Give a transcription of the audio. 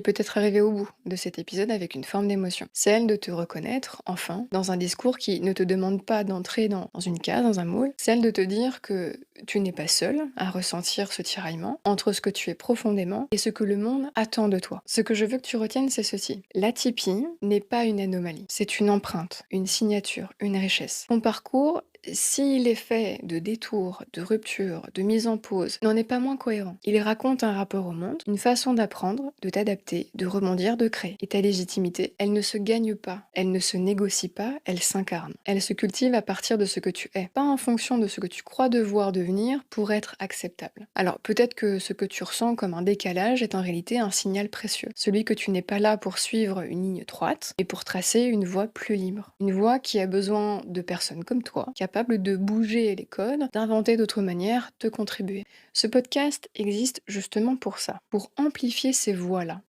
peut-être arriver au bout de cet épisode avec une forme d'émotion. Celle de te reconnaître, enfin, dans un discours qui ne te demande pas d'entrer dans une case, dans un moule. Celle de te dire que tu n'es pas seul à ressentir ce tiraillement entre ce que tu es profondément et ce que le monde attend de toi. Ce que je veux que tu retiennes, c'est ceci. L'atypie n'est pas une anomalie. C'est une empreinte, une signature, une richesse. Ton parcours, s'il est fait de détours, de ruptures, de mise en pause, n'en est pas moins cohérent. Il raconte un rapport au monde, une façon d'apprendre, de t'adapter, de rebondir, de créer. Et ta légitimité, elle ne se gagne pas, elle ne se négocie pas, elle s'incarne. Elle se cultive à partir de ce que tu es, pas en fonction de ce que tu crois devoir devenir pour être acceptable. Alors peut-être que ce que tu ressens comme un décalage est en réalité un signal précieux, celui que tu n'es pas là pour suivre une ligne droite, et pour tracer une voie plus libre. Une voie qui a besoin de personnes comme toi, capables de bouger les codes, d'inventer d'autres manières de contribuer. Ce podcast existe justement pour ça, pour amplifier ces voix-là,